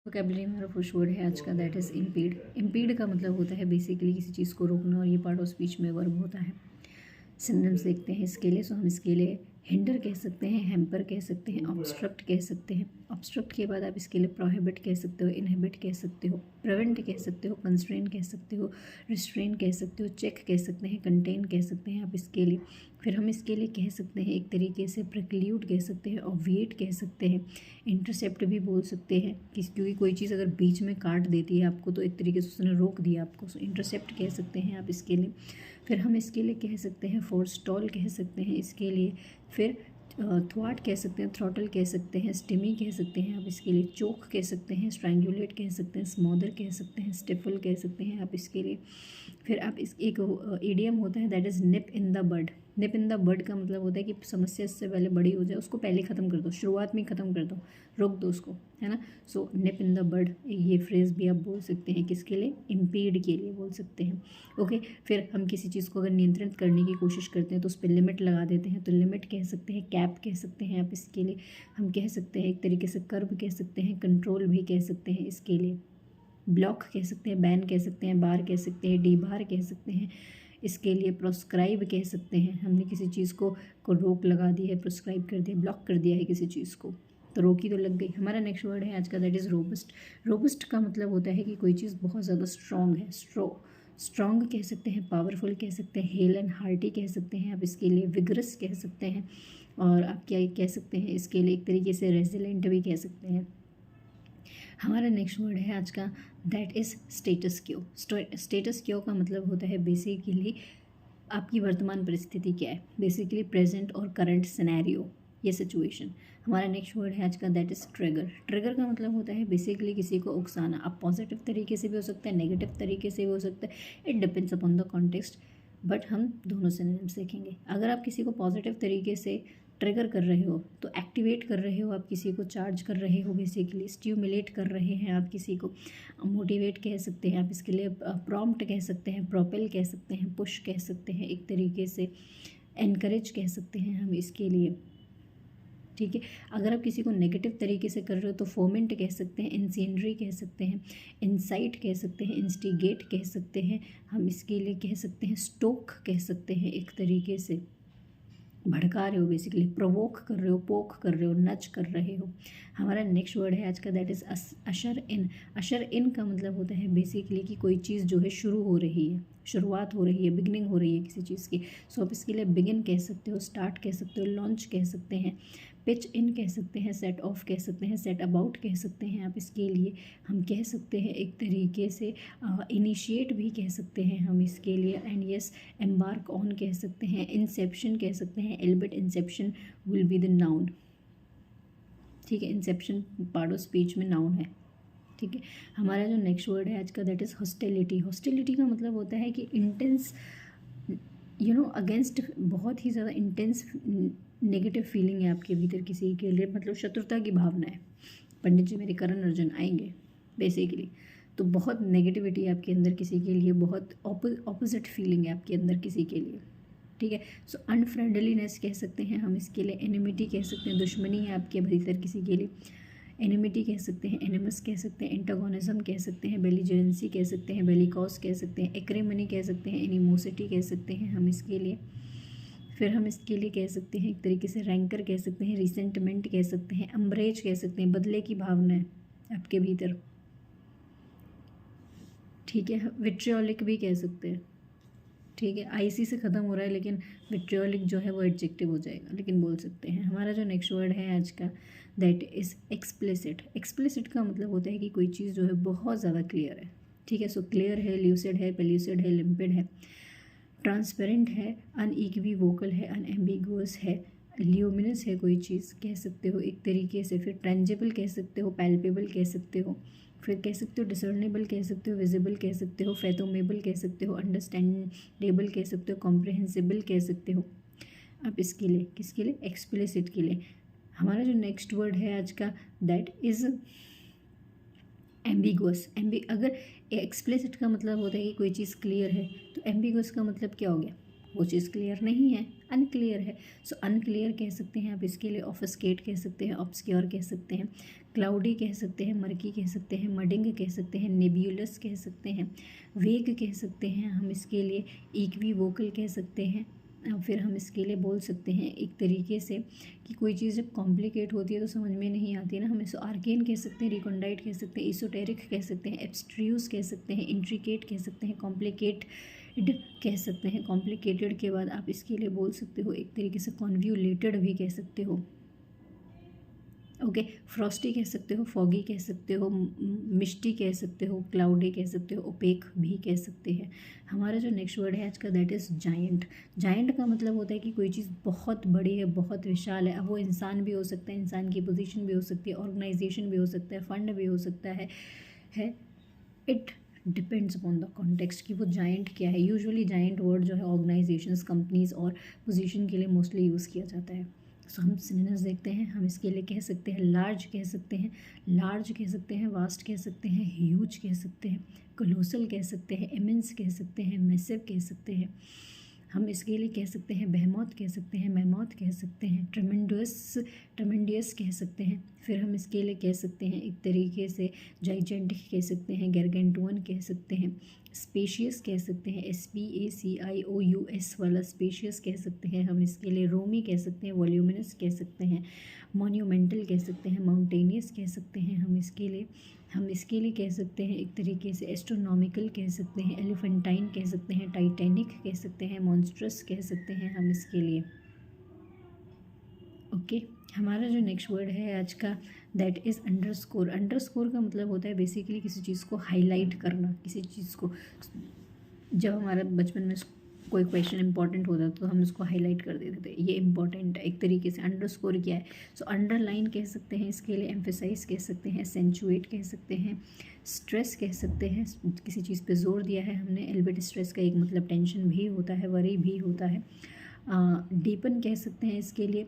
Vocabulary हमारा first word है आज का, दैट इज़ इम्पीड। इम्पीड का मतलब होता है बेसिकली किसी चीज़ को रोकना, और ये पार्ट ऑफ स्पीच में वर्ब होता है। सिनोनिम्स देखते हैं इसके लिए। सो हम इसके लिए हिंडर कह सकते हैं, हैम्पर कह सकते हैं, ऑब्स्ट्रक्ट कह सकते हैं। ऑब्स्ट्रक्ट के बाद आप इसके लिए प्रोहिबिट कह सकते हो, इनहिबिट कह सकते हो, प्रिवेंट कह सकते हो, कंस्ट्रेन कह सकते हो, रिस्ट्रेन कह सकते हो, चेक कह सकते हैं, कंटेन कह सकते हैं आप इसके लिए। फिर हम इसके लिए कह सकते हैं एक तरीके से प्रिक्ल्यूड कह सकते हैं, ऑब्विएट कह सकते हैं, इंटरसेप्ट भी बोल सकते हैं क्योंकि कोई चीज़ अगर बीच में काट देती है आपको तो एक तरीके से उसने रोक दिया आपको, सो इंटरसेप्ट कह सकते हैं आप इसके लिए। फिर हम इसके लिए कह सकते हैं फोरस्टॉल कह सकते हैं इसके लिए। फिर थ्वाट कह सकते हैं, थ्रॉटल कह सकते हैं, स्टिमी कह सकते हैं आप इसके लिए, चोक कह सकते हैं, स्ट्रैंगुलेट कह सकते हैं, स्मॉदर कह सकते हैं, स्टिफल कह सकते हैं आप इसके लिए। फिर आप इस एक ईडियम होता है that is nip in the bud. Nip in the bud का मतलब होता है कि समस्या इससे पहले बड़ी हो जाए उसको पहले ख़त्म कर दो, शुरुआत में ही ख़त्म कर दो, रोक दो उसको, है ना। सो निप इन द बड ये फ्रेज़ भी आप बोल सकते हैं किसके लिए, इम्पीड के लिए बोल सकते हैं। ओके, फिर हम किसी चीज़ को अगर नियंत्रित करने की कोशिश करते हैं तो उस पर लिमिट लगा देते हैं, तो लिमिट कह सकते हैं, कैप कह सकते हैं आप इसके लिए। हम कह सकते हैं एक तरीके से कर्व कह सकते हैं, कंट्रोल भी कह सकते हैं इसके लिए, ब्लॉक कह सकते हैं, बैन कह सकते हैं, बार कह सकते हैं, डी बार कह सकते हैं इसके लिए, प्रोस्क्राइब कह सकते हैं। हमने किसी चीज़ को रोक लगा दी है, प्रोस्क्राइब कर दिया, ब्लॉक कर दिया है किसी चीज़ को, तो रोकी तो लग गई। हमारा नेक्स्ट वर्ड है आज का, दैट इज़ रोबस्ट। रोबस्ट का मतलब होता है कि कोई चीज़ बहुत ज़्यादा स्ट्रॉन्ग है। स्ट्रॉन्ग कह सकते हैं, पावरफुल कह सकते हैं, हेल एंड हार्टी कह सकते हैं आप इसके लिए, विगरस कह सकते हैं, और आप क्या कह सकते हैं इसके लिए, एक तरीके से रेजिलेंट भी कह सकते हैं। हमारा नेक्स्ट वर्ड है आज का, दैट इज़ स्टेटस क्यो। स्टेटस क्यो का मतलब होता है बेसिकली आपकी वर्तमान परिस्थिति क्या है, बेसिकली प्रेजेंट और करंट सिनेरियो, ये सिचुएशन। हमारा नेक्स्ट वर्ड है आज का, दैट इज़ ट्रिगर। ट्रिगर का मतलब होता है बेसिकली किसी को उकसाना। आप पॉजिटिव तरीके से भी हो सकता है, नेगेटिव तरीके से भी हो सकता है, it depends upon the context, but हम दोनों सिनोनिम्स देखेंगे। अगर आप किसी को पॉजिटिव तरीके से ट्रिगर कर रहे हो तो एक्टिवेट कर रहे हो, आप किसी को चार्ज कर रहे हो, बेसिकली स्टिमुलेट कर रहे हैं आप किसी को, मोटिवेट कह सकते हैं आप इसके लिए, प्रॉम्प्ट कह सकते हैं, प्रोपेल कह सकते हैं, पुश कह सकते हैं, एक तरीके से एनकरेज कह सकते हैं हम इसके लिए, ठीक है। अगर आप किसी को नेगेटिव तरीके से कर रहे हो तो फोमेंट कह सकते हैं, इंसीनरी कह सकते हैं, इंसाइट कह सकते हैं, इंस्टिगेट कह सकते हैं हम इसके लिए, कह सकते हैं स्टोक कह सकते हैं, एक तरीके से भड़का रहे हो, बेसिकली प्रोवोक कर रहे हो, पोक कर रहे हो, नच कर रहे हो। हमारा नेक्स्ट वर्ड है आज का, दैट इज़ अशर इन। अशर इन का मतलब होता है बेसिकली कि कोई चीज़ जो है शुरू हो रही है, शुरुआत हो रही है, बिगनिंग हो रही है किसी चीज़ की। सो आप इसके लिए बिगिन कह सकते हो, स्टार्ट कह सकते हो, लॉन्च कह सकते हैं, पिच इन कह सकते हैं, सेट ऑफ कह सकते हैं, सेट अबाउट कह सकते हैं आप इसके लिए। हम कह सकते हैं एक तरीके से इनिशिएट भी कह सकते हैं हम इसके लिए, एंड यस एम्बार्क ऑन कह सकते हैं, इंसेप्शन कह सकते हैं, albeit inception will be the noun, ठीक है। इंसेप्शन पार्ट ऑफ स्पीच में नाउन है, ठीक है। हमारा जो नेक्स्ट वर्ड है आज का, दैट इज़ हॉस्टिलिटी। हॉस्टिलिटी का मतलब होता है कि इंटेंस अगेंस्ट, बहुत ही ज़्यादा इंटेंस नेगेटिव फीलिंग है आपके भीतर किसी के लिए, मतलब शत्रुता की भावना है। पंडित जी मेरे करण अर्जुन आएंगे बेसिकली, तो बहुत नेगेटिविटी है आपके अंदर किसी के लिए, बहुत ऑपोजिट फीलिंग है आपके अंदर किसी के लिए, ठीक है। सो अनफ्रेंडलीनेस कह सकते हैं हम इसके लिए, एनिमिटी कह सकते हैं, दुश्मनी है आपके भीतर किसी के लिए, एनिमिटी कह सकते हैं, एनिमस कह सकते हैं, एंटागोनिज्म कह सकते हैं, बेलिजेंसी कह सकते हैं, बेलिकॉस कह सकते हैं, एक्रेमनी कह सकते हैं, एनिमोसिटी कह सकते हैं हम इसके लिए। फिर हम इसके लिए कह सकते हैं एक तरीके से रैंकर कह सकते हैं, रिसेंटमेंट कह सकते हैं, अम्ब्रेज कह सकते हैं, बदले की भावना है आपके भीतर, ठीक है। विट्रियोलिक भी कह सकते हैं, ठीक है। आईसी से ख़त्म हो रहा है लेकिन विट्रियोलिक जो है वो एडजेक्टिव हो जाएगा, लेकिन बोल सकते हैं। हमारा जो नेक्स्ट वर्ड है आज का, दैट इज़ एक्सप्लिसिट। एक्सप्लिसिट का मतलब होता है कि कोई चीज़ जो है बहुत ज़्यादा क्लियर है, ठीक है। सो क्लियर है, ल्यूसिड है, पेल्यूसिड है, लिम्पिड है, ट्रांसपेरेंट है, अनइक्विवोकल है, अनएम्बिगुअस है, ल्यूमिनस है कोई चीज़ कह सकते हो एक तरीके से। फिर टेंजिबल कह सकते हो, पैल्पेबल कह सकते हो, फिर कह सकते हो डिसर्नेबल कह सकते हो, विजिबल कह सकते हो, फैथोमेबल कह सकते हो, अंडरस्टैंडेबल कह सकते हो, कॉम्प्रहेंसिबल कह सकते हो आप इसके लिए, किसके लिए, एक्सप्लिसिट के लिए। हमारा जो नेक्स्ट वर्ड है आज का, दैट इज़ एम्बिगुअस। अगर एक्सप्लिसिट का मतलब होता है कि कोई चीज़ क्लियर है, तो एम्बिगुअस का मतलब क्या हो गया, वो चीज़ क्लियर नहीं है, अनक्लियर है। सो अनक्लियर कह सकते हैं आप इसके लिए, ऑफस्केट कह सकते हैं, ऑब्सक्योर कह सकते हैं, क्लाउडी कह सकते हैं, मर्की कह सकते हैं, मडिंग कह सकते हैं, नेब्यूलस कह सकते हैं, वेग कह सकते हैं हम इसके लिए, इक्विवोकल कह सकते हैं। फिर हम इसके लिए बोल सकते हैं एक तरीके से कि कोई चीज़ जब कॉम्प्लिकेट होती है तो समझ में नहीं आती ना, हम इसको आर्केन कह सकते हैं, रिकॉन्डाइट कह सकते हैं, इसोटेरिक कह सकते हैं, एब्स्ट्रूस कह सकते हैं, इंट्रिकेट कह सकते हैं, कॉम्प्लिकेटेड कह सकते हैं। कॉम्प्लिकेटेड के बाद आप इसके लिए बोल सकते हो एक तरीके से कॉन्व्यूलेटेड भी कह सकते हो, ओके। फ्रॉस्टी कह सकते हो, फॉगी कह सकते हो, मिस्टी कह सकते हो, क्लाउडी कह सकते हो, ओपेक भी कह सकते हैं। हमारा जो नेक्स्ट वर्ड है आज का दैट इज़ जायंट। जायंट का मतलब होता है कि कोई चीज़ बहुत बड़ी है, बहुत विशाल है। अब वो इंसान भी हो सकता है, इंसान की पोजीशन भी हो सकती है, ऑर्गेनाइजेशन भी हो सकता है, फंड भी हो सकता है it depends upon the context कि वो जायंट क्या है। यूजुअली जायंट वर्ड जो है ऑर्गेनाइजेशंस, कंपनीज़ और पोजीशन के लिए मोस्टली यूज़ किया जाता है। सो हम सिनोनिम्स देखते हैं। हम इसके लिए कह सकते हैं लार्ज कह सकते हैं, लार्ज कह सकते हैं, वास्ट कह सकते हैं, ह्यूज कह सकते हैं, कोलोसल कह सकते हैं, इमेंस कह सकते हैं, मैसिव कह सकते हैं। हम इसके लिए कह सकते हैं बेहेमोथ कह सकते हैं, मैमोथ कह सकते हैं, ट्रेमेंडियस कह सकते हैं। फिर हम इसके लिए कह सकते हैं एक तरीके से जाइजेंटिक कह सकते हैं, गैरगेंटुअन कह सकते हैं, स्पेशियस कह सकते हैं, SPACIOUS वाला स्पेशियस कह सकते हैं। हम इसके लिए रोमी कह सकते हैं, वॉल्यूमिनस कह सकते हैं, मोन्यूमेंटल कह सकते हैं, माउंटेनियस कह सकते हैं। हम इसके लिए कह सकते हैं एक तरीके से एस्ट्रोनॉमिकल कह सकते हैं, एलिफेंटाइन कह सकते हैं, टाइटैनिक कह सकते हैं, मॉन्स्ट्रस कह सकते हैं हम इसके लिए, ओके। हमारा जो नेक्स्ट वर्ड है आज का दैट इज़ अंडरस्कोर। अंडरस्कोर का मतलब होता है बेसिकली किसी चीज़ को हाईलाइट करना, किसी चीज़ को जब हमारा बचपन में कोई क्वेश्चन इंपॉर्टेंट होता है तो हम उसको हाईलाइट कर देते थे, ये इंपॉर्टेंट है एक तरीके से। अंडरस्कोर क्या है? सो अंडरलाइन कह सकते हैं इसके लिए, एम्फेसाइज कह सकते हैं, एसेंचुएट कह सकते हैं, स्ट्रेस कह सकते हैं, किसी चीज़ पे जोर दिया है हमने। एलिवेट स्ट्रेस का एक मतलब टेंशन भी होता है, वरी भी होता है। डीपन कह सकते हैं इसके लिए,